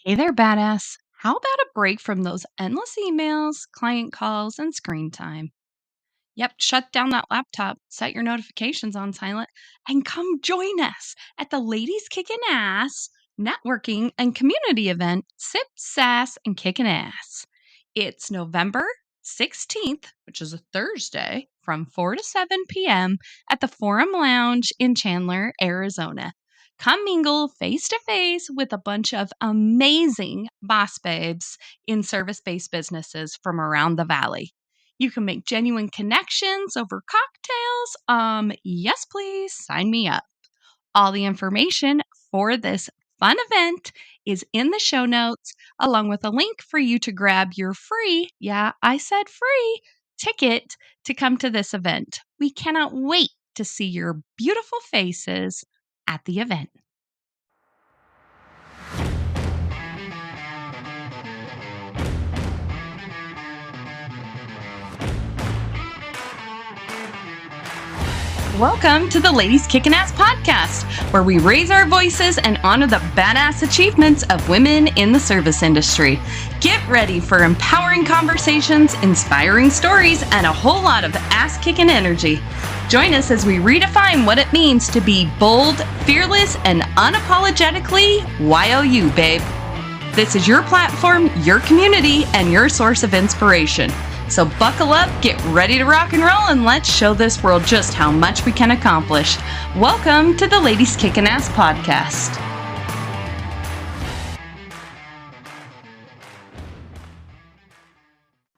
Hey there, badass. How about a break from those endless emails, client calls, and screen time? Yep, shut down that laptop, set your notifications on silent, and come join us at the Ladies Kickin Ass networking and community event, Sip, Sass, and Kickin Ass. It's November 16th, which is a Thursday, from 4 to 7 p.m. at the Forum Lounge in Chandler, Arizona. Come mingle face to face with a bunch of amazing boss babes in service based businesses from around the valley. You can make genuine connections over cocktails. Yes, please sign me up. All the information for this fun event is in the show notes, along with a link for you to grab your free, yeah, I said free, ticket to come to this event. We cannot wait to see your beautiful faces at the event. Welcome to the Ladies Kickin Ass podcast, where we raise our voices and honor the badass achievements of women in the service industry. Get ready for empowering conversations, inspiring stories, and a whole lot of ass-kicking energy. Join us as we redefine what it means to be bold, fearless, and unapologetically YOU, babe. This is your platform, your community, and your source of inspiration. So buckle up, get ready to rock and roll, and let's show this world just how much we can accomplish. Welcome to the Ladies Kickin Ass podcast.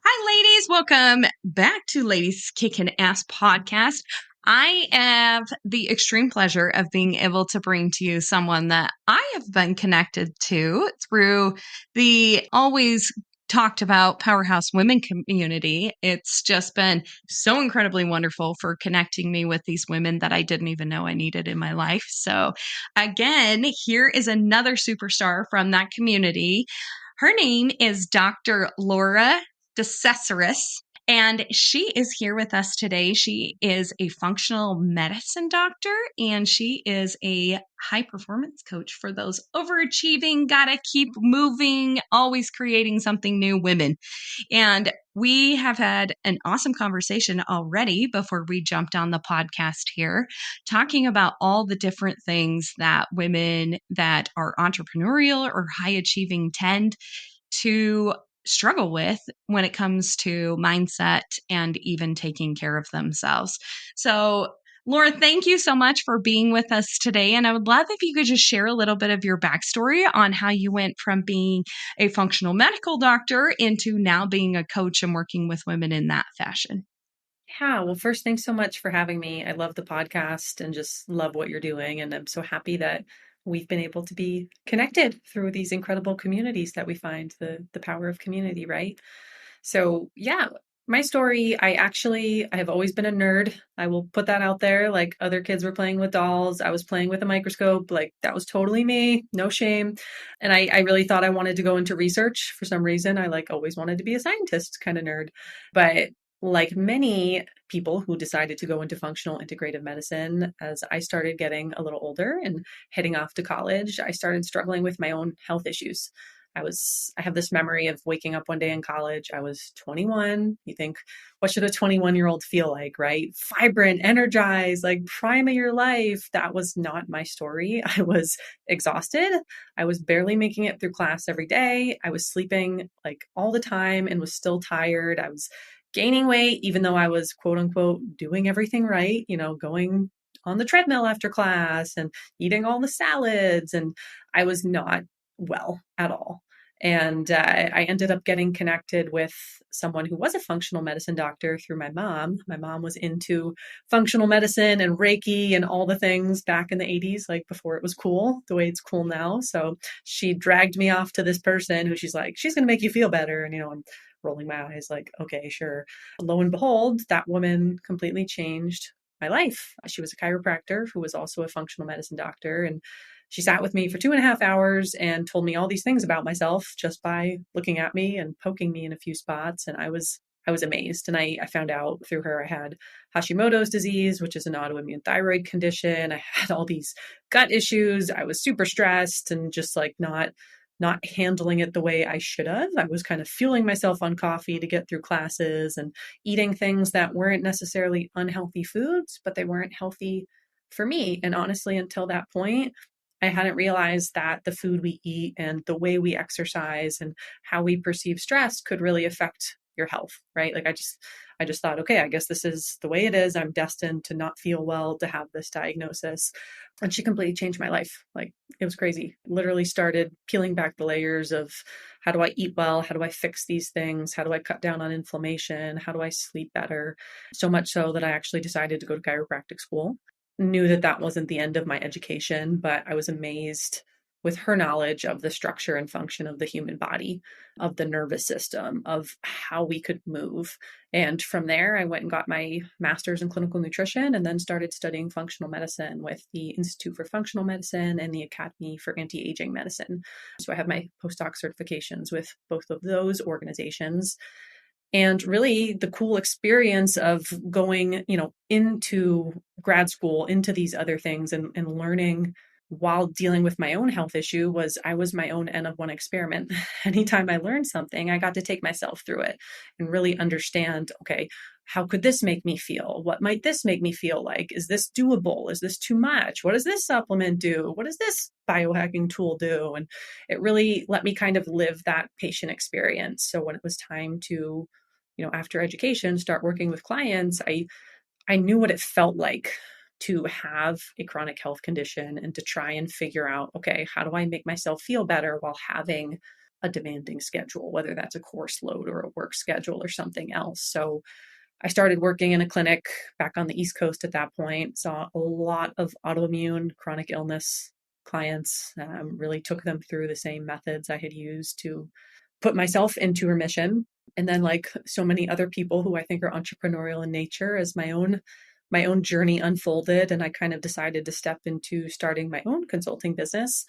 Hi, ladies. Welcome back to Ladies Kickin Ass podcast. I have the extreme pleasure of being able to bring to you someone that I have been connected to through the always talked about Powerhouse Women community. It's just been so incredibly wonderful for connecting me with these women that I didn't even know I needed in my life. So again, here is another superstar from that community. Her name is Dr. Laura Decesaris, and she is here with us today. She is a functional medicine doctor, and she is a high performance coach for those overachieving, gotta keep moving, always creating something new women. And we have had an awesome conversation already before we jumped on the podcast here, talking about all the different things that women that are entrepreneurial or high achieving tend to struggle with when it comes to mindset and even taking care of themselves. So, Laura, thank you so much for being with us today. And I would love if you could just share a little bit of your backstory on how you went from being a functional medical doctor into now being a coach and working with women in that fashion. Yeah, well, first, thanks so much for having me. I love the podcast and just love what you're doing. And I'm so happy that we've been able to be connected through these incredible communities that we find, the power of community, right? So, yeah, my story, I have always been a nerd. I will put that out there. Like other kids were playing with dolls. I was playing with a microscope. Like that was totally me, no shame. And I really thought I wanted to go into research for some reason. I like always wanted to be a scientist kind of nerd. But like many people who decided to go into functional integrative medicine, as I started getting a little older and heading off to college, I started struggling with my own health issues. I have this memory of waking up one day in college. I was 21. You think, what should a 21-year-old feel like, right? Vibrant, energized, like prime of your life. That was not my story. I was exhausted. I was barely making it through class every day. I was sleeping like all the time and was still tired. I was gaining weight, even though I was quote unquote doing everything right, going on the treadmill after class and eating all the salads. And I was not well at all. And I ended up getting connected with someone who was a functional medicine doctor through my mom. My mom was into functional medicine and Reiki and all the things back in the 80s, like before it was cool, the way it's cool now. So she dragged me off to this person who she's like, she's going to make you feel better. And, I'm rolling my eyes like, okay, sure. Lo and behold, that woman completely changed my life. She was a chiropractor who was also a functional medicine doctor. And she sat with me for 2.5 hours and told me all these things about myself just by looking at me and poking me in a few spots. And I was amazed. And I found out through her I had Hashimoto's disease, which is an autoimmune thyroid condition. I had all these gut issues. I was super stressed and just like not not handling it the way I should have. I was kind of fueling myself on coffee to get through classes and eating things that weren't necessarily unhealthy foods, but they weren't healthy for me. And honestly, until that point, I hadn't realized that the food we eat and the way we exercise and how we perceive stress could really affect your health, right? Like I just thought, okay, I guess this is the way it is. I'm destined to not feel well, to have this diagnosis. And she completely changed my life. Like it was crazy. Literally started peeling back the layers of how do I eat well? How do I fix these things? How do I cut down on inflammation? How do I sleep better? So much so that I actually decided to go to chiropractic school. Knew that that wasn't the end of my education, but I was amazed with her knowledge of the structure and function of the human body, of the nervous system, of how we could move. And from there, I went and got my master's in clinical nutrition and then started studying functional medicine with the Institute for Functional Medicine and the Academy for Anti-Aging Medicine. So I have my postdoc certifications with both of those organizations. And really the cool experience of going, into grad school, into these other things and learning while dealing with my own health issue was I was my own N of one experiment. Anytime I learned something, I got to take myself through it and really understand, okay, how could this make me feel? What might this make me feel like? Is this doable? Is this too much? What does this supplement do? What does this biohacking tool do? And it really let me kind of live that patient experience. So when it was time to, after education, start working with clients, I knew what it felt like to have a chronic health condition and to try and figure out, okay, how do I make myself feel better while having a demanding schedule, whether that's a course load or a work schedule or something else. So I started working in a clinic back on the East Coast at that point, saw a lot of autoimmune chronic illness clients, really took them through the same methods I had used to put myself into remission. And then, like so many other people who I think are entrepreneurial in nature, as my own journey unfolded and I kind of decided to step into starting my own consulting business,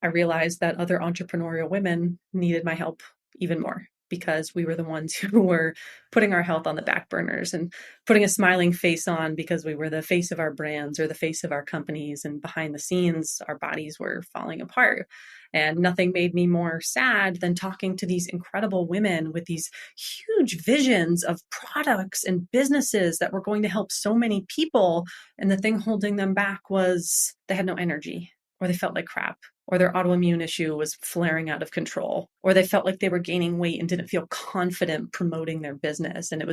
I realized that other entrepreneurial women needed my help even more because we were the ones who were putting our health on the back burners and putting a smiling face on because we were the face of our brands or the face of our companies. And behind the scenes, our bodies were falling apart. And nothing made me more sad than talking to these incredible women with these huge visions of products and businesses that were going to help so many people. And the thing holding them back was they had no energy, or they felt like crap, or their autoimmune issue was flaring out of control, or they felt like they were gaining weight and didn't feel confident promoting their business. And it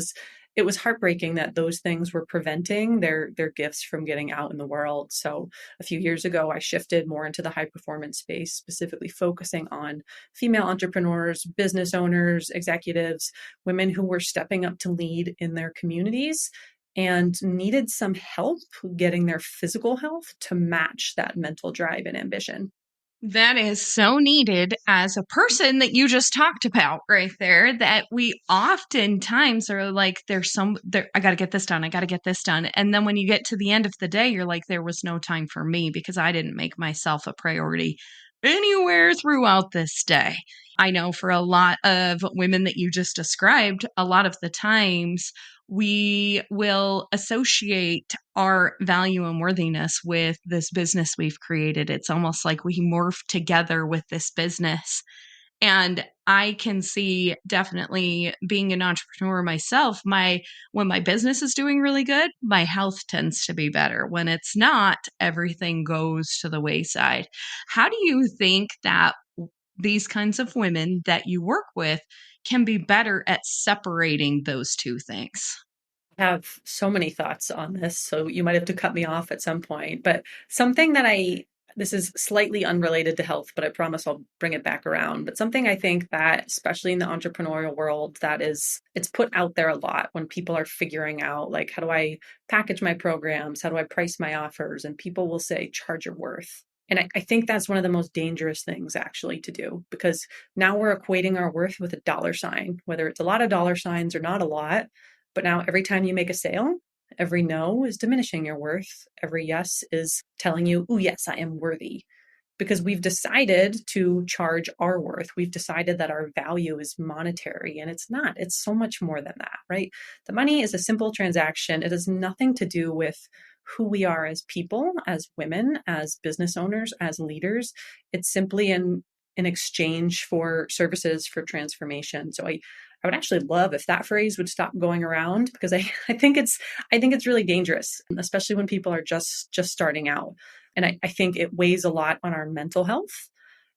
was heartbreaking that those things were preventing their gifts from getting out in the world. So a few years ago, I shifted more into the high performance space, specifically focusing on female entrepreneurs, business owners, executives, women who were stepping up to lead in their communities and needed some help getting their physical health to match that mental drive and ambition. That is so needed as a person that you just talked about right there, that we oftentimes are like, I got to get this done. I got to get this done. And then when you get to the end of the day, you're like, there was no time for me because I didn't make myself a priority anywhere throughout this day. I know for a lot of women that you just described, a lot of the times we will associate our value and worthiness with this business we've created. It's almost like we morph together with this business. And I can see definitely being an entrepreneur myself, when my business is doing really good, my health tends to be better. When it's not, everything goes to the wayside. How do you think that these kinds of women that you work with can be better at separating those two things? I have so many thoughts on this, so you might have to cut me off at some point. But something that this is slightly unrelated to health, but I promise I'll bring it back around. But something I think that, especially in the entrepreneurial world, it's put out there a lot when people are figuring out, like, how do I package my programs? How do I price my offers? And people will say, charge your worth. And I think that's one of the most dangerous things actually to do, because now we're equating our worth with a dollar sign, whether it's a lot of dollar signs or not a lot. But now every time you make a sale, every no is diminishing your worth. Every yes is telling you, oh, yes, I am worthy. Because we've decided to charge our worth. We've decided that our value is monetary, and it's not. It's so much more than that, right? The money is a simple transaction. It has nothing to do with who we are as people, as women, as business owners, as leaders. It's simply an in exchange for services for transformation. So I would actually love if that phrase would stop going around, because I think it's really dangerous, especially when people are just starting out. And I think it weighs a lot on our mental health.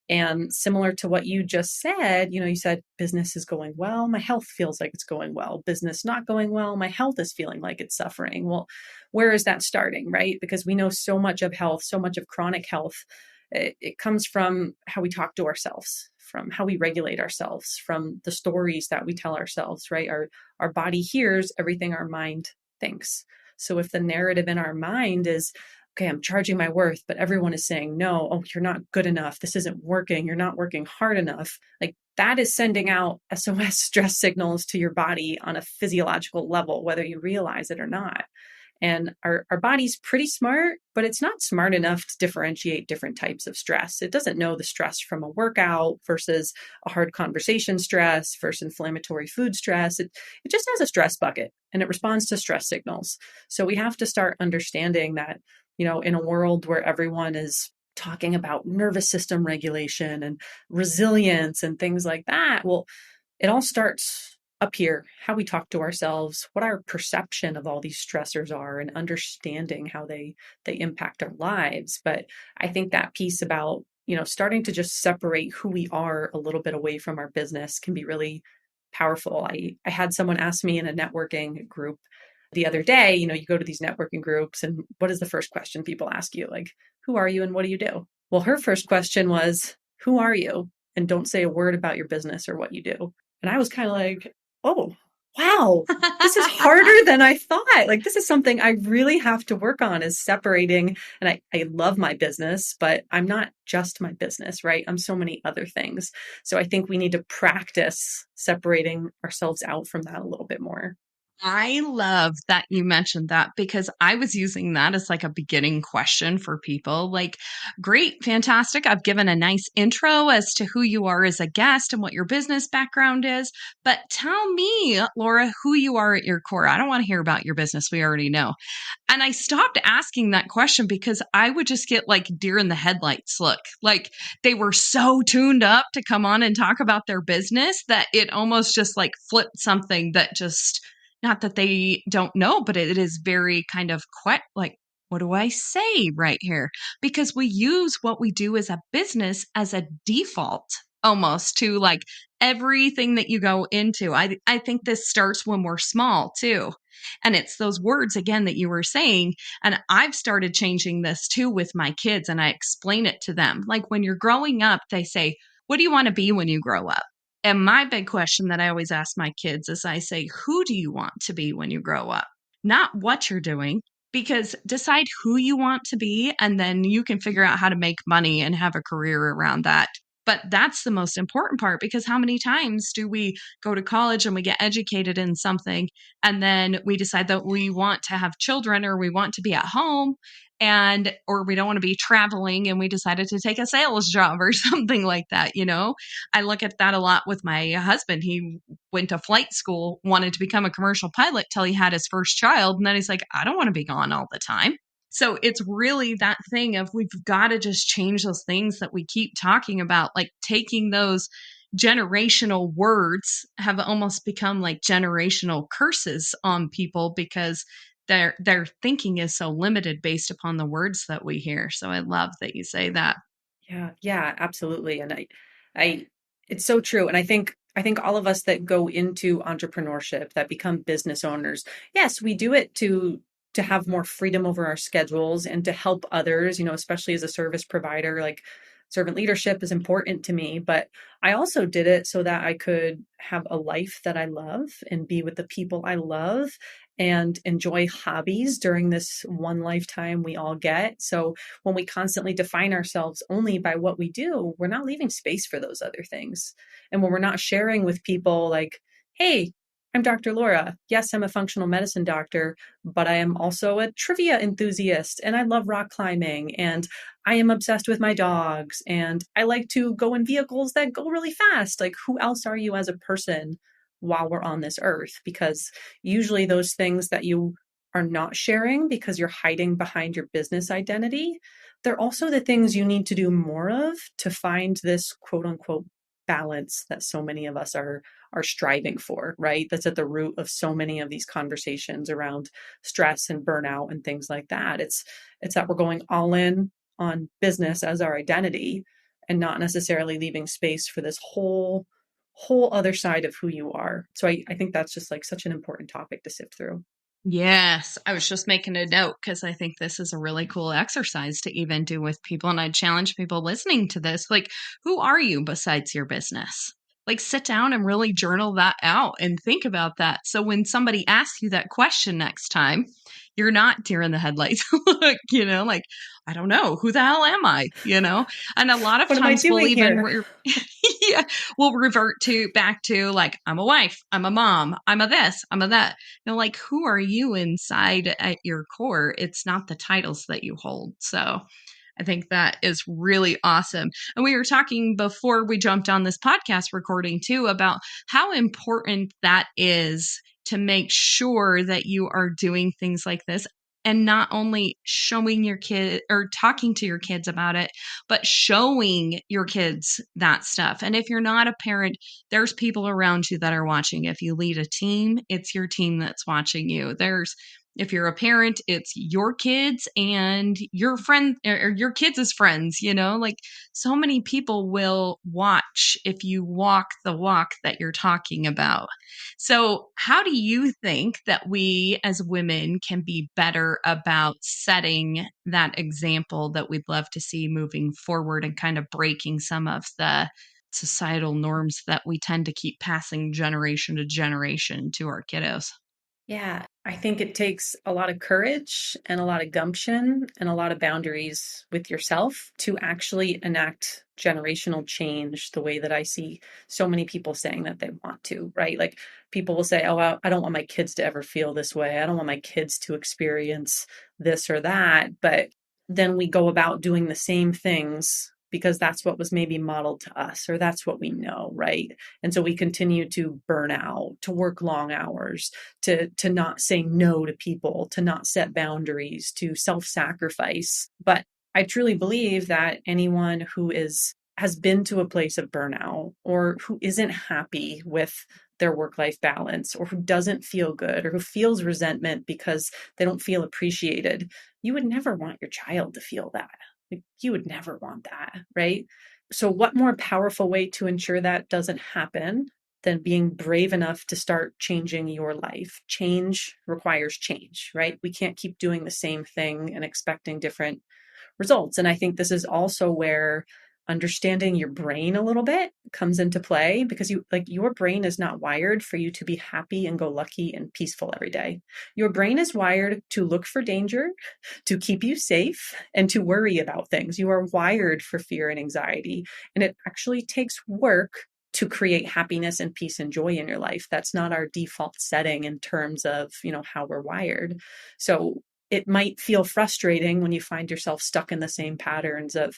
And similar to what you just said, you said business is going well, my health feels like it's going well. Business not going well, my health is feeling like it's suffering. Well, where is that starting, right? Because we know so much of health, so much of chronic health, it comes from how we talk to ourselves, from how we regulate ourselves, from the stories that we tell ourselves, right? Our body hears everything our mind thinks. So if the narrative in our mind is, okay, I'm charging my worth, but everyone is saying, no, oh, you're not good enough. This isn't working. You're not working hard enough. Like that is sending out SOS stress signals to your body on a physiological level, whether you realize it or not. And our body's pretty smart, but it's not smart enough to differentiate different types of stress. It doesn't know the stress from a workout versus a hard conversation stress versus inflammatory food stress. It just has a stress bucket and it responds to stress signals. So we have to start understanding that, in a world where everyone is talking about nervous system regulation and resilience and things like that, well, it all starts up here, how we talk to ourselves, what our perception of all these stressors are, and understanding how they impact our lives. But I think that piece about, starting to just separate who we are a little bit away from our business can be really powerful. I had someone ask me in a networking group the other day, you go to these networking groups and what is the first question people ask you? Like, who are you and what do you do? Well, her first question was, who are you? And don't say a word about your business or what you do. And I was kind of like, oh, wow, this is harder than I thought. Like, this is something I really have to work on, is separating. And I love my business, but I'm not just my business, right? I'm so many other things. So I think we need to practice separating ourselves out from that a little bit more. I love that you mentioned that because I was using that as like a beginning question for people. Like, great, fantastic. I've given a nice intro as to who you are as a guest and what your business background is. But tell me, Laura, who you are at your core. I don't want to hear about your business. We already know. And I stopped asking that question because I would just get like deer in the headlights look. Like they were so tuned up to come on and talk about their business that it almost just like flipped something that just, not that they don't know, but it is very kind of like, what do I say right here? Because we use what we do as a business as a default almost to like everything that you go into. I think this starts when we're small too. And it's those words again that you were saying. And I've started changing this too with my kids, and I explain it to them. Like when you're growing up, they say, what do you want to be when you grow up? And my big question that I always ask my kids is I say, who do you want to be when you grow up? Not what you're doing, because decide who you want to be, and then you can figure out how to make money and have a career around that. But that's the most important part, because how many times do we go to college and we get educated in something and then we decide that we want to have children or we want to be at home and or we don't want to be traveling and we decided to take a sales job or something like that, I look at that a lot with my husband. He went to flight school, wanted to become a commercial pilot till he had his first child, and then he's like, I don't want to be gone all the time. So it's really that thing of we've got to just change those things that we keep talking about, like taking those generational words have almost become like generational curses on people because their thinking is so limited based upon the words that we hear. So I love that you say that. Yeah, absolutely. And I, it's so true. And I think all of us that go into entrepreneurship, that become business owners, yes, we do it to have more freedom over our schedules and to help others, especially as a service provider. Like servant leadership is important to me, but I also did it so that I could have a life that I love and be with the people I love and enjoy hobbies during this one lifetime we all get. So when we constantly define ourselves only by what we do, we're not leaving space for those other things. And when we're not sharing with people like, hey, I'm Dr. Laura. Yes, I'm a functional medicine doctor, but I am also a trivia enthusiast and I love rock climbing and I am obsessed with my dogs and I like to go in vehicles that go really fast. Like, who else are you as a person while we're on this earth? Because usually those things that you are not sharing because you're hiding behind your business identity, they're also the things you need to do more of to find this quote unquote balance that so many of us are striving for, right? That's at the root of so many of these conversations around stress and burnout and things like that. It's that we're going all in on business as our identity and not necessarily leaving space for this whole other side of who you are. So I think that's just like such an important topic to sift through. Yes, I was just making a note because I think this is a really cool exercise to even do with people. And I challenge people listening to this, like, who are you besides your business? Like, sit down and really journal that out and think about that. So when somebody asks you that question next time, you're not deer in the headlights. Like, like, I don't know, who the hell am I? And a lot of What am I times we'll doing even here? yeah, we'll revert to back to like, I'm a wife, I'm a mom, I'm a this, I'm a that. Like, who are you inside at your core? It's not the titles that you hold. So I think that is really awesome. And we were talking before we jumped on this podcast recording too about how important that is to make sure that you are doing things like this and not only showing your kid or talking to your kids about it, but showing your kids that stuff. And if you're not a parent, there's people around you that are watching. If you lead a team, it's your team that's watching you. If you're a parent, it's your kids and your friend or your kids' friends, like so many people will watch if you walk the walk that you're talking about. So, how do you think that we as women can be better about setting that example that we'd love to see moving forward and kind of breaking some of the societal norms that we tend to keep passing generation to generation to our kiddos? Yeah, I think it takes a lot of courage and a lot of gumption and a lot of boundaries with yourself to actually enact generational change the way that I see so many people saying that they want to, right? Like people will say, oh, I don't want my kids to ever feel this way. I don't want my kids to experience this or that. But then we go about doing the same things because that's what was maybe modeled to us or that's what we know, right? And so we continue to burn out, to work long hours, to not say no to people, to not set boundaries, to self-sacrifice. But I truly believe that anyone who has been to a place of burnout or who isn't happy with their work-life balance or who doesn't feel good or who feels resentment because they don't feel appreciated, you would never want your child to feel that. Like, you would never want that, right? So what more powerful way to ensure that doesn't happen than being brave enough to start changing your life? Change requires change, right? We can't keep doing the same thing and expecting different results. And I think this is also where understanding your brain a little bit comes into play because your brain is not wired for you to be happy and go lucky and peaceful every day. Your brain is wired to look for danger, to keep you safe, and to worry about things. You are wired for fear and anxiety, and it actually takes work to create happiness and peace and joy in your life. That's not our default setting in terms of, how we're wired. So it might feel frustrating when you find yourself stuck in the same patterns of,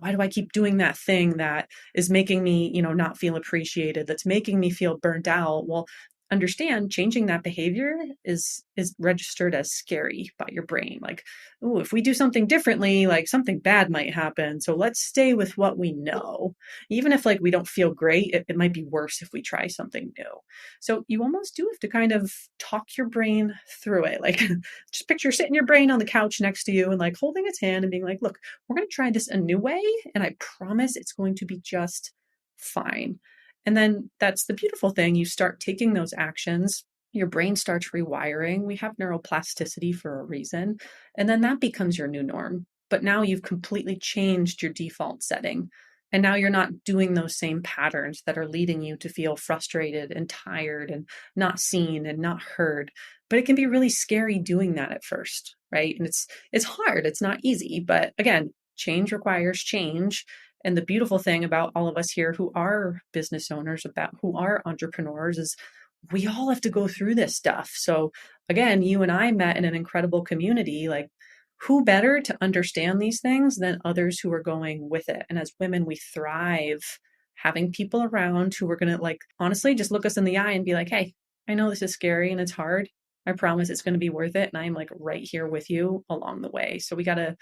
why do I keep doing that thing that is making me, not feel appreciated, that's making me feel burnt out? Well, understand changing that behavior is registered as scary by your brain. Like, oh, if we do something differently, like something bad might happen. So let's stay with what we know. Even if like we don't feel great, it might be worse if we try something new. So you almost do have to kind of talk your brain through it. Like just picture sitting your brain on the couch next to you and like holding its hand and being like, look, we're going to try this a new way. And I promise it's going to be just fine. And then that's the beautiful thing. You start taking those actions, your brain starts rewiring. We have neuroplasticity for a reason. And then that becomes your new norm. But now you've completely changed your default setting. And now you're not doing those same patterns that are leading you to feel frustrated and tired and not seen and not heard. But it can be really scary doing that at first, right? And it's hard. It's not easy. But again, change requires change. And the beautiful thing about all of us here who are business owners, about who are entrepreneurs, is we all have to go through this stuff. So again, you and I met in an incredible community. Like, who better to understand these things than others who are going with it? And as women, we thrive having people around who are going to, like, honestly just look us in the eye and be like, hey, I know this is scary and it's hard. I promise it's going to be worth it. And I'm like right here with you along the way. So we got to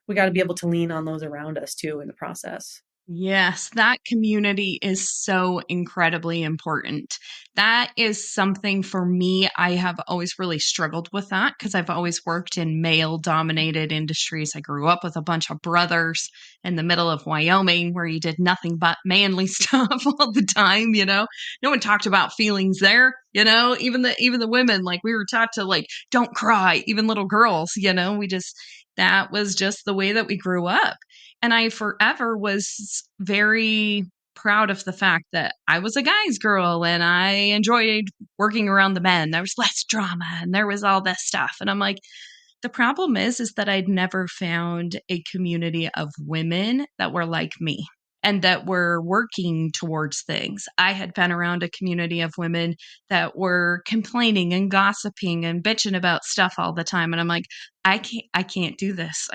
we got to be able to lean on those around us too in the process. Yes, that community is so incredibly important. That is something for me. I have always really struggled with that because I've always worked in male dominated industries. I grew up with a bunch of brothers in the middle of Wyoming where you did nothing but manly stuff all the time, you know. No one talked about feelings there, you know, even the women, like we were taught to like don't cry, even little girls, you know. We just that was just the way that we grew up. And I forever was very proud of the fact that I was a guy's girl and I enjoyed working around the men. There was less drama and there was all this stuff. And I'm like, the problem is that I'd never found a community of women that were like me and that were working towards things. I had been around a community of women that were complaining and gossiping and bitching about stuff all the time. And I'm like, I can't do this.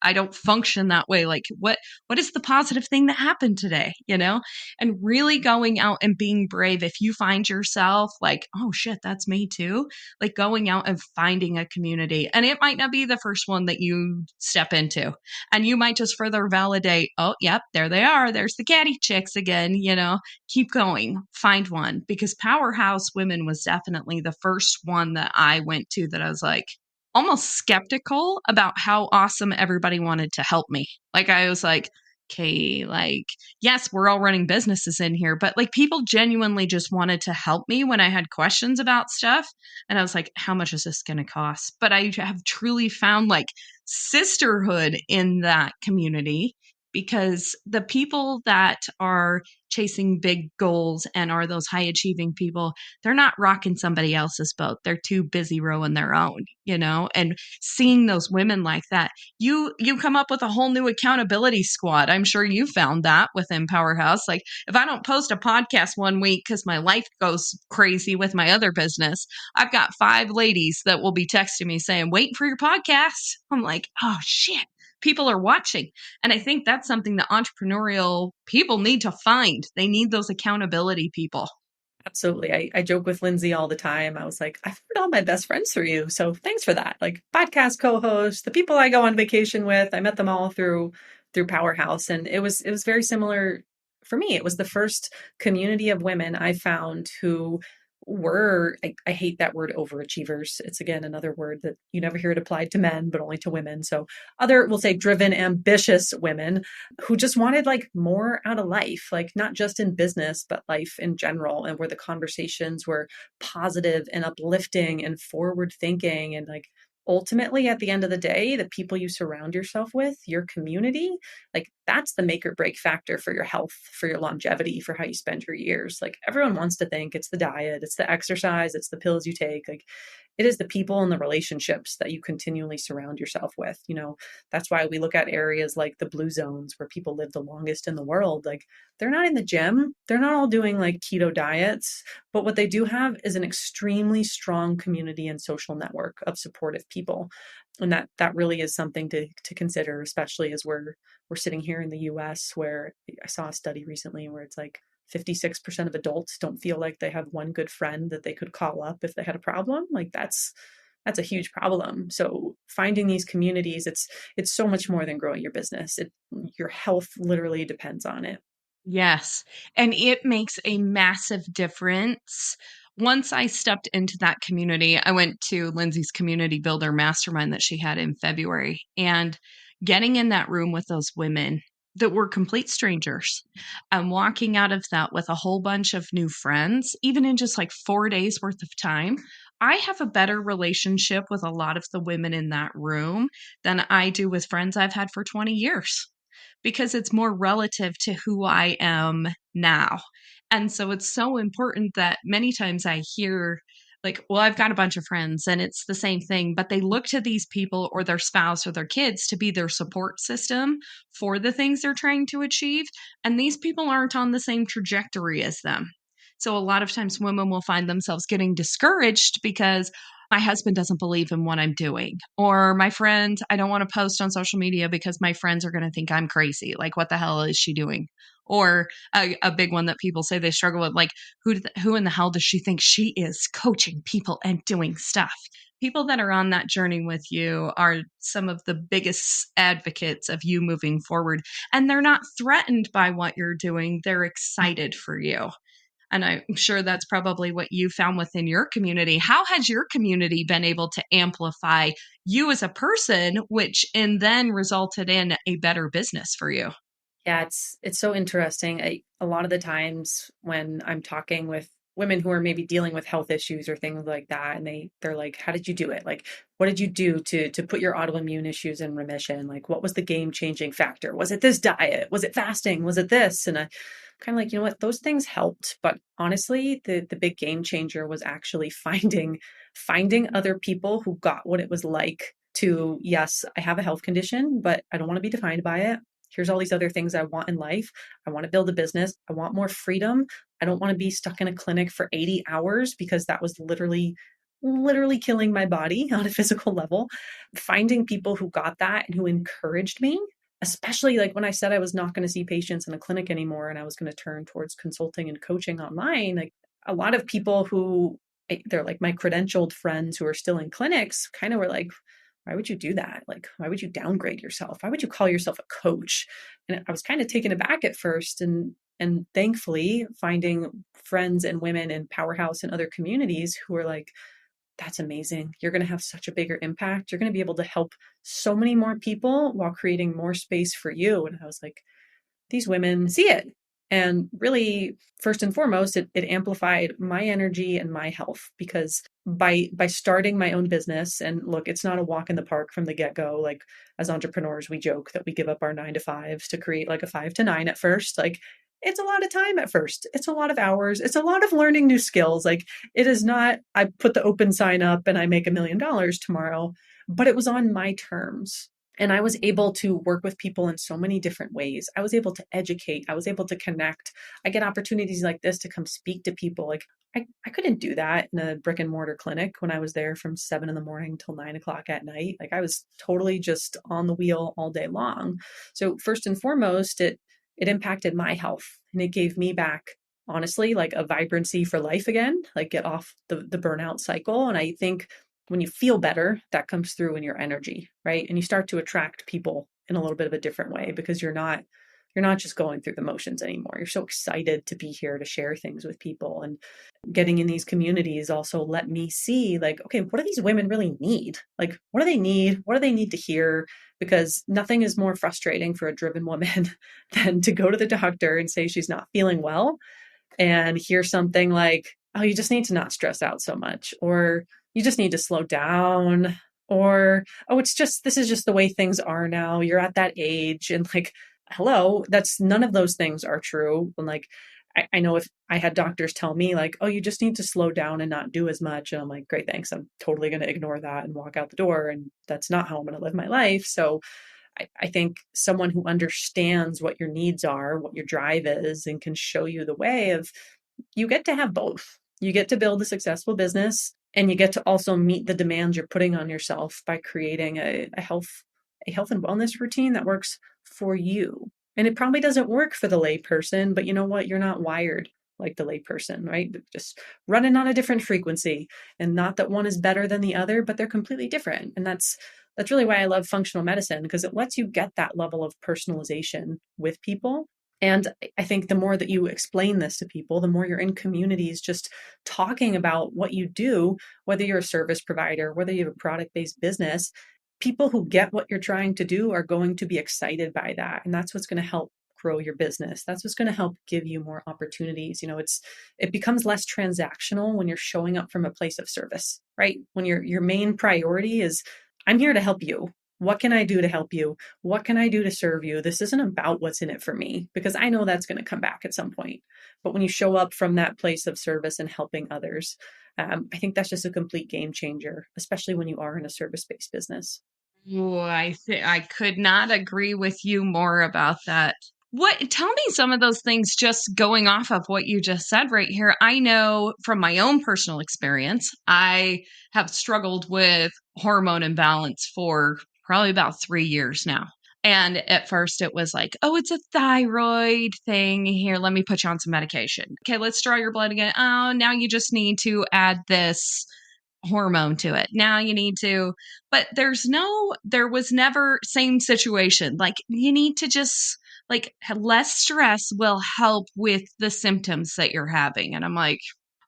I don't function that way. Like what is the positive thing that happened today, you know? And really going out and being brave. If you find yourself like, oh shit, that's me too, like going out and finding a community. And it might not be the first one that you step into. And you might just further validate, oh, yep, there they are. There's the catty chicks again, you know. Keep going, find one. Because Powerhouse Women was definitely the first one that I went to that I was like, almost skeptical about how awesome everybody wanted to help me. Like I was like, okay, like, yes, we're all running businesses in here, but like people genuinely just wanted to help me when I had questions about stuff. And I was like, how much is this going to cost? But I have truly found like sisterhood in that community because the people that are chasing big goals and are those high achieving people, they're not rocking somebody else's boat. They're too busy rowing their own, you know, and seeing those women like that, you come up with a whole new accountability squad. I'm sure you found that within Powerhouse. Like if I don't post a podcast one week because my life goes crazy with my other business, I've got 5 ladies that will be texting me saying, waiting for your podcast. I'm like, oh shit. People are watching. And I think that's something that entrepreneurial people need to find. They need those accountability people. Absolutely. I joke with Lindsay all the time. I was like, I found all my best friends through you. So thanks for that. Like podcast co-hosts, the people I go on vacation with, I met them all through Powerhouse. And it was very similar for me. It was the first community of women I found who were, I hate that word overachievers. It's again another word that you never hear it applied to men, but only to women. So other, we'll say driven, ambitious women who just wanted like more out of life, like not just in business, but life in general, and where the conversations were positive and uplifting and forward thinking. And like ultimately, at the end of the day, the people you surround yourself with, your community, like that's the make or break factor for your health, for your longevity, for how you spend your years. Like everyone wants to think it's the diet, it's the exercise, it's the pills you take. Like it is the people and the relationships that you continually surround yourself with. You know, that's why we look at areas like the blue zones where people live the longest in the world. Like they're not in the gym, they're not all doing like keto diets, but what they do have is an extremely strong community and social network of supportive people. And that really is something to consider, especially as we're sitting here in the US, where I saw a study recently where it's like 56% of adults don't feel like they have one good friend that they could call up if they had a problem. Like that's a huge problem. So finding these communities, it's so much more than growing your business. Your health literally depends on it. Yes. And it makes a massive difference. Once I stepped into that community, I went to Lindsay's community builder mastermind that she had in February. And getting in that room with those women that were complete strangers and walking out of that with a whole bunch of new friends, even in just like 4 days worth of time, I have a better relationship with a lot of the women in that room than I do with friends I've had for 20 years because it's more relative to who I am now. And so it's so important that many times I hear, like, well, I've got a bunch of friends and it's the same thing, but they look to these people or their spouse or their kids to be their support system for the things they're trying to achieve. And these people aren't on the same trajectory as them. So a lot of times women will find themselves getting discouraged because my husband doesn't believe in what I'm doing. Or my friend, I don't want to post on social media because my friends are going to think I'm crazy. Like, what the hell is she doing? Or a big one that people say they struggle with, like, who in the hell does she think she is, coaching people and doing stuff? people that are on that journey with you are some of the biggest advocates of you moving forward. And they're not threatened by what you're doing, they're excited for you. And I'm sure that's probably what you found within your community. How has your community been able to amplify you as a person, which and then resulted in a better business for you? Yeah, it's so interesting. A lot of the times when I'm talking with women who are maybe dealing with health issues or things like that, and they're like, "How did you do it? Like, what did you do to put your autoimmune issues in remission? Like, what was the game-changing factor? Was it this diet? Was it fasting? Was it this?" And I kind of like, you know what, those things helped, but honestly, the big game changer was actually finding other people who got what it was like to, yes, I have a health condition, but I don't want to be defined by it. Here's all these other things I want in life. I want to build a business. I want more freedom. I don't want to be stuck in a clinic for 80 hours because that was literally killing my body on a physical level. Finding people who got that and who encouraged me, especially like when I said I was not going to see patients in a clinic anymore and I was going to turn towards consulting and coaching online, like a lot of people who they're like my credentialed friends who are still in clinics kind of were like, why would you do that? Like, why would you downgrade yourself? Why would you call yourself a coach? And I was kind of taken aback at first. And thankfully finding friends and women in Powerhouse and other communities who are like, that's amazing. You're going to have such a bigger impact. You're going to be able to help so many more people while creating more space for you. And I was like, these women see it. And really, first and foremost, it amplified my energy and my health because by starting my own business, and look, it's not a walk in the park from the get-go. Like as entrepreneurs, we joke that we give up our 9 to 5s to create like a 5 to 9 at first. Like it's a lot of time at first. It's a lot of hours. It's a lot of learning new skills. Like it is not, I put the open sign up and I make $1 million tomorrow, but it was on my terms. And I was able to work with people in so many different ways. I was able to educate. I was able to connect. I get opportunities like this to come speak to people. Like I couldn't do that in a brick and mortar clinic when I was there from 7 in the morning till 9 o'clock at night. Like I was totally just on the wheel all day long. So first and foremost, it impacted my health and it gave me back, honestly, like a vibrancy for life again, like get off the burnout cycle. And I think when you feel better, that comes through in your energy, right? And you start to attract people in a little bit of a different way because you're not just going through the motions anymore. You're so excited to be here to share things with people. And getting in these communities also let me see like, okay, what do these women really need? Like, what do they need? What do they need to hear? Because nothing is more frustrating for a driven woman than to go to the doctor and say she's not feeling well and hear something like, oh, you just need to not stress out so much, or you just need to slow down, or, oh, this is just the way things are now. You're at that age. And like, hello, that's none of those things are true. And like, I know if I had doctors tell me like, oh, you just need to slow down and not do as much. And I'm like, great, thanks. I'm totally going to ignore that and walk out the door. And that's not how I'm going to live my life. So I think someone who understands what your needs are, what your drive is, and can show you the way of, you get to have both. You get to build a successful business and you get to also meet the demands you're putting on yourself by creating a health and wellness routine that works for you. And it probably doesn't work for the layperson, but you know what? You're not wired like the layperson, right? Just running on a different frequency. And not that one is better than the other, but they're completely different. And that's really why I love functional medicine, because it lets you get that level of personalization with people. And I think the more that you explain this to people, the more you're in communities just talking about what you do, whether you're a service provider, whether you have a product-based business, people who get what you're trying to do are going to be excited by that. And that's what's going to help grow your business. That's what's going to help give you more opportunities. You know, it becomes less transactional when you're showing up from a place of service, right? When your main priority is, I'm here to help you. What can I do to help you? What can I do to serve you? This isn't about what's in it for me, because I know that's going to come back at some point. But when you show up from that place of service and helping others, I think that's just a complete game changer, especially when you are in a service-based business. Ooh, I could not agree with you more about that. Tell me some of those things just going off of what you just said right here. I know from my own personal experience, I have struggled with hormone imbalance for probably about 3 years now. And at first it was like, oh, it's a thyroid thing. Here, let me put you on some medication. Okay, let's draw your blood again. Oh, now you just need to add this hormone to it. Now you need to, but there was never same situation. Like you need to just like less stress will help with the symptoms that you're having. And I'm like,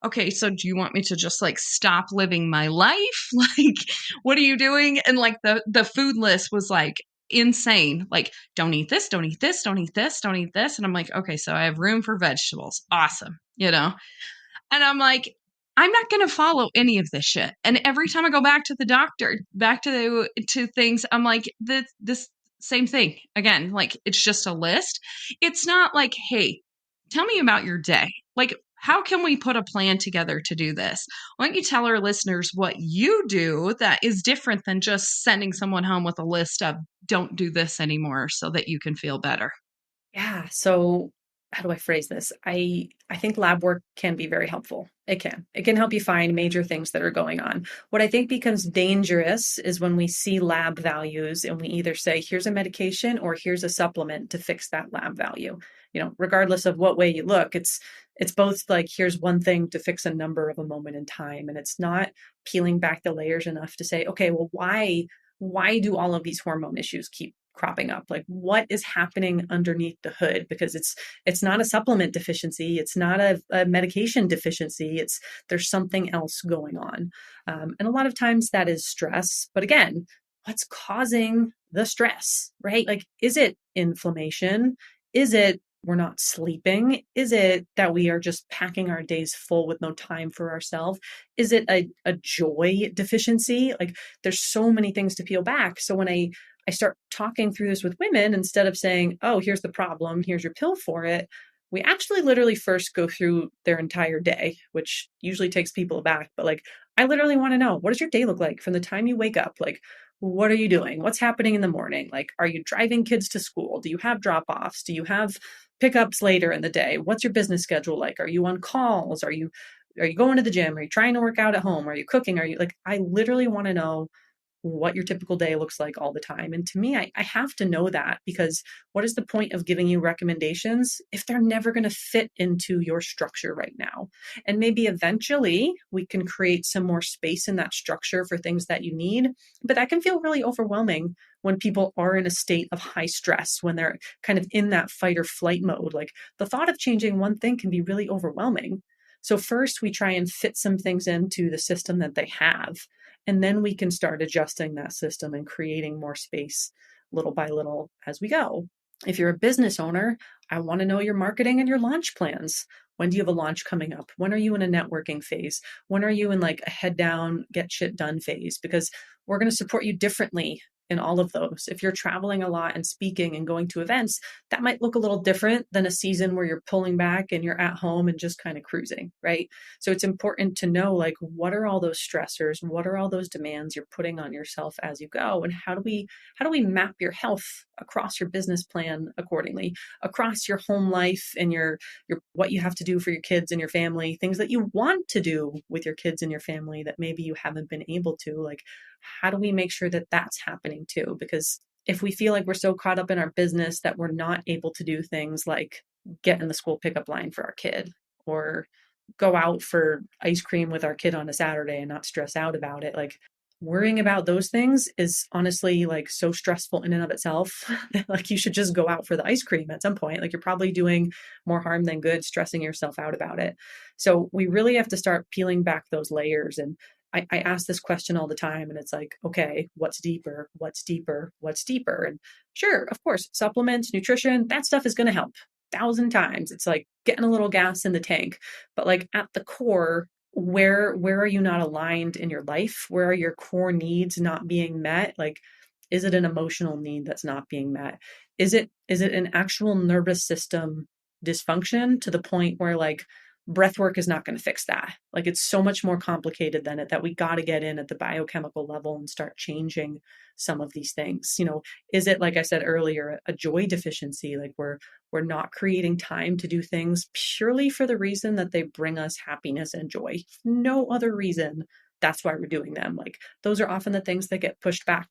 okay, so do you want me to just like stop living my life? Like, what are you doing? And like the food list was like insane. Like, don't eat this, don't eat this, don't eat this, don't eat this. And I'm like, okay, so I have room for vegetables. Awesome, you know? And I'm like, I'm not going to follow any of this shit. And every time I go back to the doctor, back to things, I'm like, this same thing again. Like, it's just a list. It's not like, hey, tell me about your day. Like, how can we put a plan together to do this? Why don't you tell our listeners what you do that is different than just sending someone home with a list of don't do this anymore so that you can feel better? Yeah. So how do I phrase this? I think lab work can be very helpful. It can. It can help you find major things that are going on. What I think becomes dangerous is when we see lab values and we either say, here's a medication or here's a supplement to fix that lab value. You know, regardless of what way you look, it's both like here's one thing to fix a number of a moment in time. And it's not peeling back the layers enough to say, okay, well, why do all of these hormone issues keep cropping up? Like what is happening underneath the hood? Because it's not a supplement deficiency, it's not a medication deficiency, it's there's something else going on. And a lot of times that is stress, but again, what's causing the stress, right? Like, is it inflammation? Is it we're not sleeping? Is it that we are just packing our days full with no time for ourselves? Is it a joy deficiency? Like, there's so many things to peel back. So when I start talking through this with women, instead of saying, oh, here's the problem, here's your pill for it, we actually literally first go through their entire day, which usually takes people aback. But like, I literally want to know, what does your day look like from the time you wake up? Like, what are you doing? What's happening in the morning? Like, are you driving kids to school? Do you have drop offs? Do you have pickups later in the day? What's your business schedule like? Are you on calls? Are you going to the gym? Are you trying to work out at home? Are you cooking? Are you like, I literally want to know what your typical day looks like all the time. And to me, I have to know that, because what is the point of giving you recommendations if they're never going to fit into your structure right now? And maybe eventually we can create some more space in that structure for things that you need. But that can feel really overwhelming when people are in a state of high stress, when they're kind of in that fight or flight mode. Like the thought of changing one thing can be really overwhelming. So first we try and fit some things into the system that they have. And then we can start adjusting that system and creating more space little by little as we go. If you're a business owner, I want to know your marketing and your launch plans. When do you have a launch coming up? When are you in a networking phase? When are you in like a head down, get shit done phase? Because we're going to support you differently in all of those. If you're traveling a lot and speaking and going to events, that might look a little different than a season where you're pulling back and you're at home and just kind of cruising, right? So it's important to know, like, what are all those stressors? What are all those demands you're putting on yourself as you go? And how do we map your health across your business plan accordingly, across your home life and your what you have to do for your kids and your family, things that you want to do with your kids and your family that maybe you haven't been able to. Like, how do we make sure that that's happening too? Because if we feel like we're so caught up in our business that we're not able to do things like get in the school pickup line for our kid, or go out for ice cream with our kid on a Saturday and not stress out about it, like, worrying about those things is honestly like so stressful in and of itself. Like, you should just go out for the ice cream at some point. Like, you're probably doing more harm than good stressing yourself out about it. So we really have to start peeling back those layers. And I ask this question all the time, and it's like, okay, what's deeper? What's deeper? What's deeper? And sure, of course, supplements, nutrition, that stuff is going to help 1,000 times. It's like getting a little gas in the tank. But like at the core, where are you not aligned in your life? Where are your core needs not being met? Like, is it an emotional need that's not being met? Is it an actual nervous system dysfunction to the point where like breath work is not going to fix that? Like, it's so much more complicated than it, that we got to get in at the biochemical level and start changing some of these things. You know, is it, like I said earlier, a joy deficiency? Like, we're not creating time to do things purely for the reason that they bring us happiness and joy. No other reason. That's why we're doing them. Like, those are often the things that get pushed back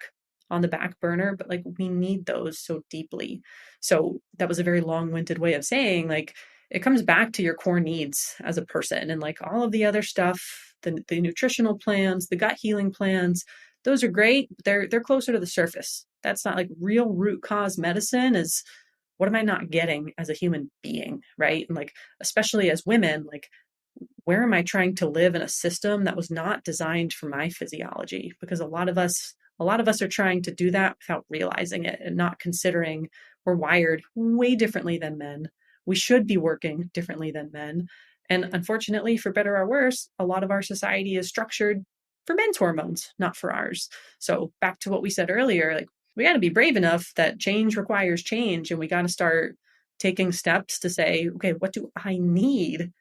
on the back burner, but like, we need those so deeply. So that was a very long-winded way of saying, like, it comes back to your core needs as a person, and like all of the other stuff the nutritional plans, the gut healing plans. Those are great. They're closer to the surface. That's not like real root cause medicine is what am I not getting as a human being, right? And like, especially as women, like, where am I trying to live in a system that was not designed for my physiology? Because a lot of us are trying to do that without realizing it and not considering we're wired way differently than men. We should be working differently than men. And unfortunately, for better or worse, a lot of our society is structured for men's hormones, not for ours. So back to what we said earlier, like we got to be brave enough that change requires change, and we got to start taking steps to say, okay, what do I need?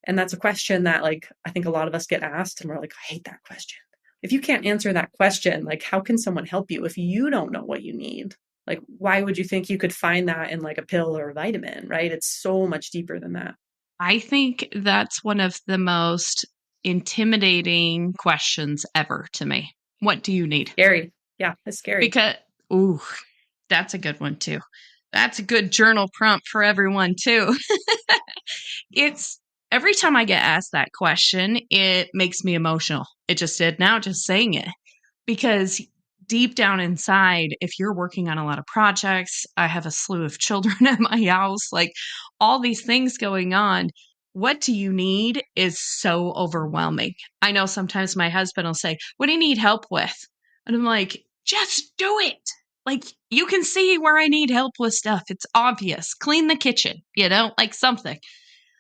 And that's a question that like I think a lot of us get asked and we're like, I hate that question. If you can't answer that question, like how can someone help you if you don't know what you need? Like why would you think you could find that in like a pill or a vitamin, right? It's so much deeper than that. I think that's one of the most intimidating questions ever to me. What do you need? Scary. Yeah, it's scary. Because, ooh, that's a good one too. That's a good journal prompt for everyone too. It's every time I get asked that question, it makes me emotional. It just did now, just saying it. Because deep down inside, if you're working on a lot of projects, I have a slew of children at my house, like all these things going on. What do you need is so overwhelming. I know sometimes my husband will say, what do you need help with? And I'm like, just do it. Like, you can see where I need help with stuff. It's obvious. Clean the kitchen, like something.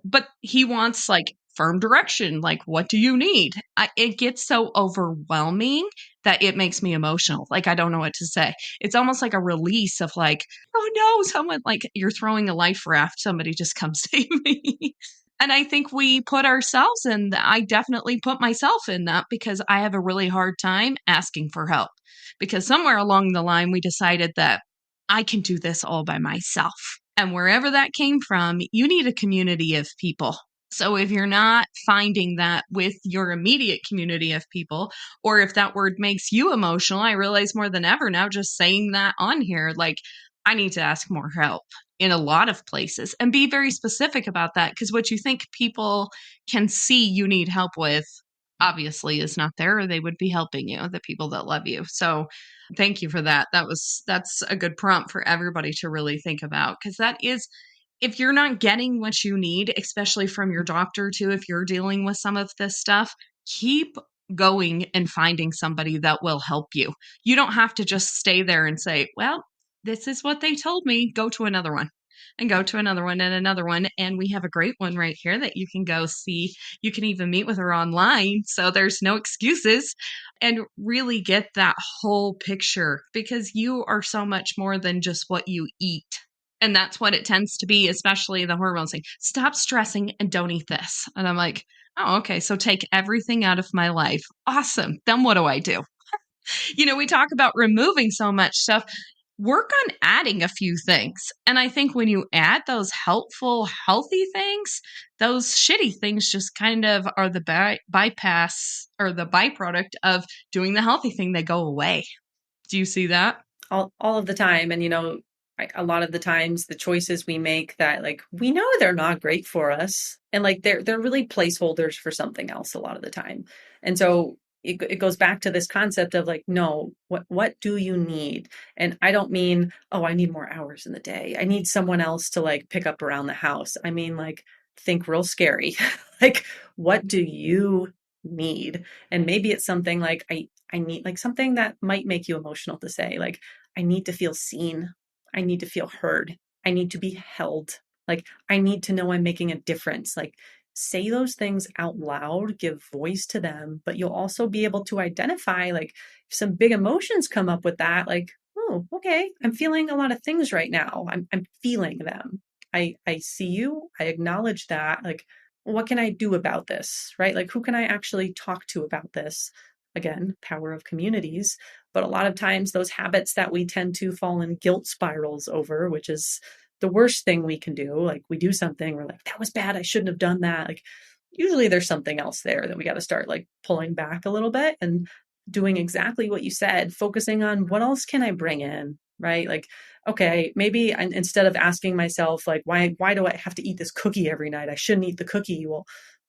But he wants like firm direction. Like, what do you need? It gets so overwhelming that it makes me emotional. Like, I don't know what to say. It's almost like a release of like, oh no, someone like you're throwing a life raft. Somebody just come save me. And I think we put ourselves in that. I definitely put myself in that because I have a really hard time asking for help. Because somewhere along the line, we decided that I can do this all by myself. And wherever that came from, you need a community of people. So if you're not finding that with your immediate community of people, or if that word makes you emotional, I realize more than ever now just saying that on here, like I need to ask more help in a lot of places and be very specific about that. Because what you think people can see you need help with obviously is not there, or they would be helping you, the people that love you. So thank you for that. That's a good prompt for everybody to really think about, because that is, if you're not getting what you need, especially from your doctor too, if you're dealing with some of this stuff, keep going and finding somebody that will help you. You don't have to just stay there and say, well, this is what they told me. Go to another one and go to another one and another one. And we have a great one right here that you can go see. You can even meet with her online. So there's no excuses, and really get that whole picture, because you are so much more than just what you eat. And that's what it tends to be, especially the hormones saying, stop stressing and don't eat this. And I'm like, oh, okay. So take everything out of my life. Awesome. Then what do I do? We talk about removing so much stuff. Work on adding a few things. And I think when you add those helpful, healthy things, those shitty things just kind of are the bypass or the byproduct of doing the healthy thing. They go away. Do you see that? All of the time. And a lot of the times the choices we make that like we know they're not great for us, and like they're really placeholders for something else a lot of the time. And so it goes back to this concept of like, no, what do you need? And I don't mean, oh, I need more hours in the day, I need someone else to like pick up around the house. I mean, like, think real scary. Like, what do you need? And maybe it's something like I need like something that might make you emotional to say, like, I need to feel seen, I need to feel heard, I need to be held, like I need to know I'm making a difference. Like, say those things out loud, give voice to them, but you'll also be able to identify like if some big emotions come up with that, like, oh, okay, I'm feeling a lot of things right now. I'm feeling them. I see you, I acknowledge that. Like, what can I do about this? Right? Like, who can I actually talk to about this? Again, power of communities. But a lot of times those habits that we tend to fall in guilt spirals over, which is the worst thing we can do. Like, we do something, we're like, that was bad, I shouldn't have done that. Like, usually there's something else there that we got to start like pulling back a little bit and doing exactly what you said, focusing on what else can I bring in, right? Like, okay, maybe instead of asking myself, like, why do I have to eat this cookie every night? I shouldn't eat the cookie. Well,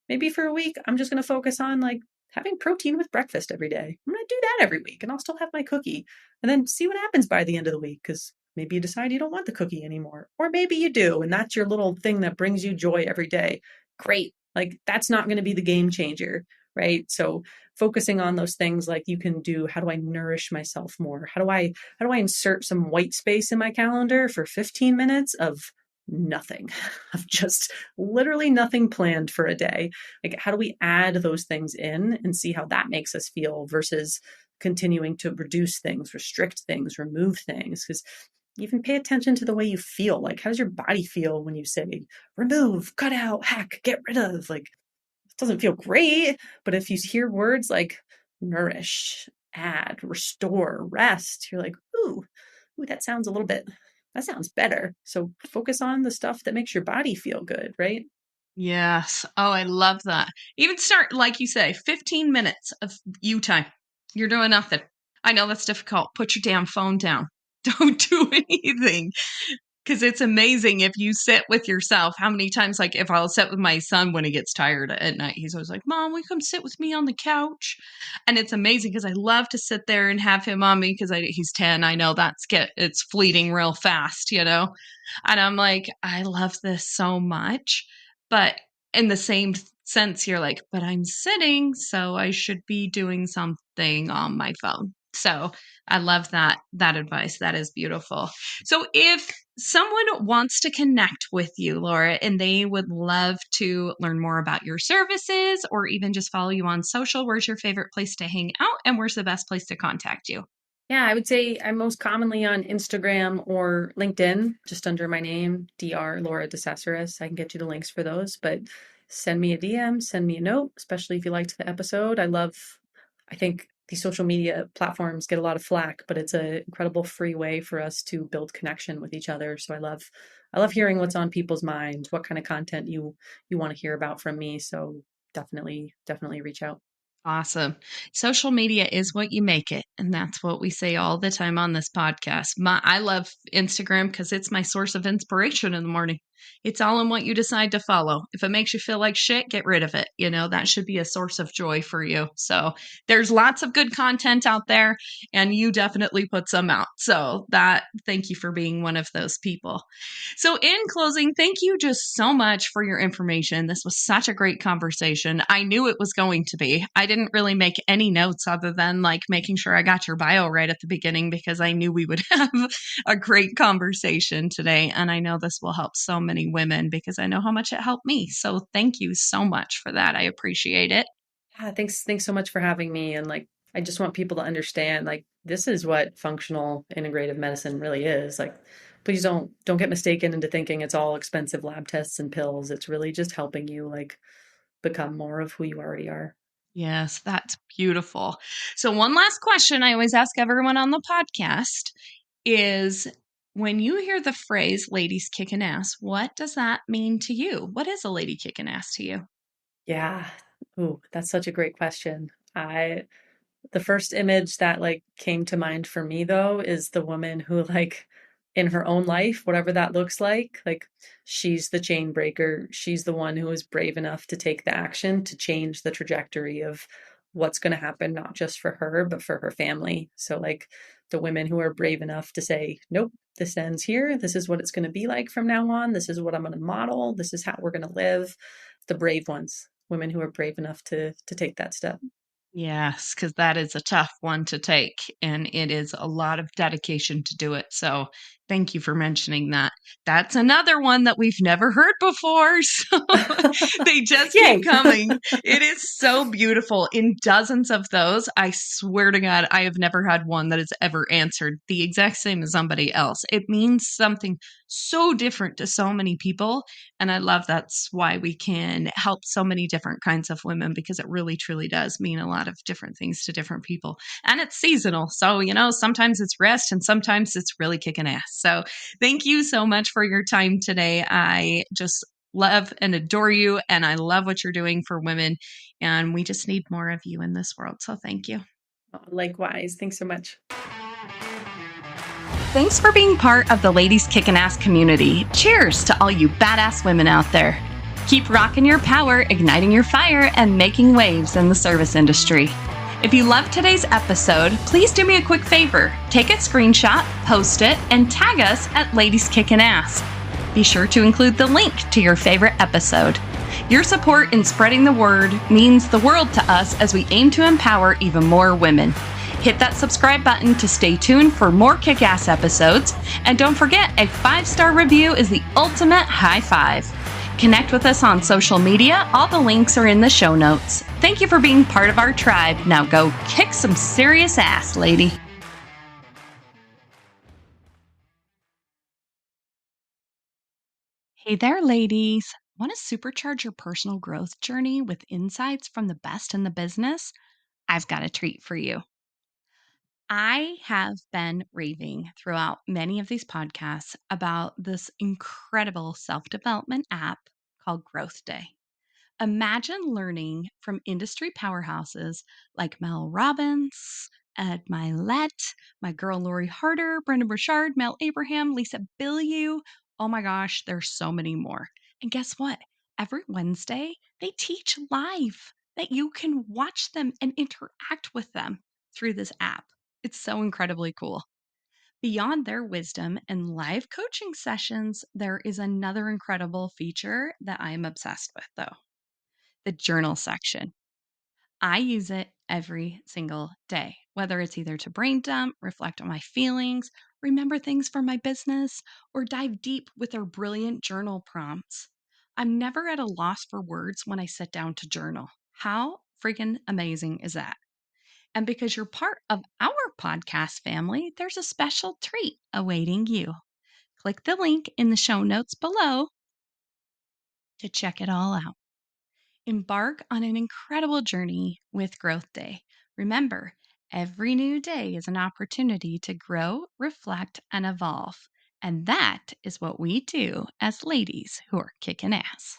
maybe for a week, I'm just going to focus on like having protein with breakfast every day. I'm going to do that every week, and I'll still have my cookie, and then see what happens by the end of the week, because maybe you decide you don't want the cookie anymore, or maybe you do, and that's your little thing that brings you joy every day. Great. Like, that's not going to be the game changer, right? So focusing on those things like you can do, how do I nourish myself more? How do I insert some white space in my calendar for 15 minutes of nothing, of just literally nothing planned for a day? Like, how do we add those things in and see how that makes us feel versus continuing to reduce things, restrict things, remove things? Because even pay attention to the way you feel. Like, how does your body feel when you say remove, cut out, hack, get rid of? Like, it doesn't feel great. But if you hear words like nourish, add, restore, rest, you're like, ooh, that sounds that sounds better. So focus on the stuff that makes your body feel good, right? Yes. Oh, I love that. Even start, like you say, 15 minutes of you time. You're doing nothing. I know that's difficult. Put your damn phone down. Don't do anything. Because it's amazing if you sit with yourself. How many times, like, if I'll sit with my son when he gets tired at night, he's always like, Mom, will you come sit with me on the couch? And it's amazing because I love to sit there and have him on me because he's 10. I know it's fleeting real fast, you know? And I'm like, I love this so much. But in the same sense, you're like, but I'm sitting, so I should be doing something on my phone. So I love that advice. That is beautiful. So if someone wants to connect with you, Laura, and they would love to learn more about your services or even just follow you on social, where's your favorite place to hang out and where's the best place to contact you? Yeah, I would say I'm most commonly on Instagram or LinkedIn, just under my name, Dr. Laura Decesaris. I can get you the links for those, but send me a DM, send me a note, especially if you liked the episode. I think these social media platforms get a lot of flack, but it's an incredible free way for us to build connection with each other. So I love hearing what's on people's minds, what kind of content you want to hear about from me. So definitely reach out. Awesome. Social media is what you make it. And that's what we say all the time on this podcast. I love Instagram because it's my source of inspiration in the morning. It's all in what you decide to follow. If it makes you feel like shit, get rid of it. You know, that should be a source of joy for you. So there's lots of good content out there, and you definitely put some out. So thank you for being one of those people. So in closing, thank you just so much for your information. This was such a great conversation. I knew it was going to be. I didn't really make any notes other than like making sure I got your bio right at the beginning because I knew we would have a great conversation today. And I know this will help so many women because I know how much it helped me. So thank you so much for that. I appreciate it. Yeah, thanks so much for having me. And like, I just want people to understand, like, this is what functional integrative medicine really is. Like, please don't get mistaken into thinking it's all expensive lab tests and pills. It's really just helping you like become more of who you already are. Yes, that's beautiful. So one last question I always ask everyone on the podcast is when you hear the phrase ladies kicking ass, what does that mean to you? What is a lady kicking ass to you? Yeah. Ooh, that's such a great question. The first image that like came to mind for me though is the woman who like in her own life, whatever that looks like she's the chain breaker. She's the one who is brave enough to take the action to change the trajectory of what's going to happen, not just for her, but for her family. So like the women who are brave enough to say, nope, this ends here. This is what it's going to be like from now on. This is what I'm going to model. This is how we're going to live. The brave ones, women who are brave enough to take that step. Yes, because that is a tough one to take, and it is a lot of dedication to do it. So thank you for mentioning that. That's another one that we've never heard before. So they just Yay. keep coming. It is so beautiful. In dozens of those, I swear to God, I have never had one that has ever answered the exact same as somebody else. It means something so different to so many people. And I love that's why we can help so many different kinds of women because it really truly does mean a lot of different things to different people. And it's seasonal. So, you know, sometimes it's rest and sometimes it's really kicking ass. So thank you so much for your time today. I just love and adore you. And I love what you're doing for women. And we just need more of you in this world. So thank you. Likewise. Thanks so much. Thanks for being part of the Ladies Kickin' Ass community. Cheers to all you badass women out there. Keep rocking your power, igniting your fire, and making waves in the service industry. If you loved today's episode, please do me a quick favor. Take a screenshot, post it, and tag us at Ladies Kickin Ass. Be sure to include the link to your favorite episode. Your support in spreading the word means the world to us as we aim to empower even more women. Hit that subscribe button to stay tuned for more kick-ass episodes. And don't forget, a 5-star review is the ultimate high five. Connect with us on social media. All the links are in the show notes. Thank you for being part of our tribe. Now go kick some serious ass, lady. Hey there, ladies. Want to supercharge your personal growth journey with insights from the best in the business? I've got a treat for you. I have been raving throughout many of these podcasts about this incredible self development app called Growth Day. Imagine learning from industry powerhouses like Mel Robbins, Ed Milet, my girl Lori Harder, Brendon Burchard, Mel Abraham, Lisa Bilyeu. Oh my gosh, there's so many more. And guess what? Every Wednesday, they teach live that you can watch them and interact with them through this app. It's so incredibly cool. Beyond their wisdom and live coaching sessions, there is another incredible feature that I am obsessed with, though: the journal section. I use it every single day, whether it's either to brain dump, reflect on my feelings, remember things for my business, or dive deep with their brilliant journal prompts. I'm never at a loss for words when I sit down to journal. How freaking amazing is that? And because you're part of our podcast family, there's a special treat awaiting you. Click the link in the show notes below to check it all out. Embark on an incredible journey with Growth Day. Remember, every new day is an opportunity to grow, reflect, and evolve. And that is what we do as ladies who are kicking ass.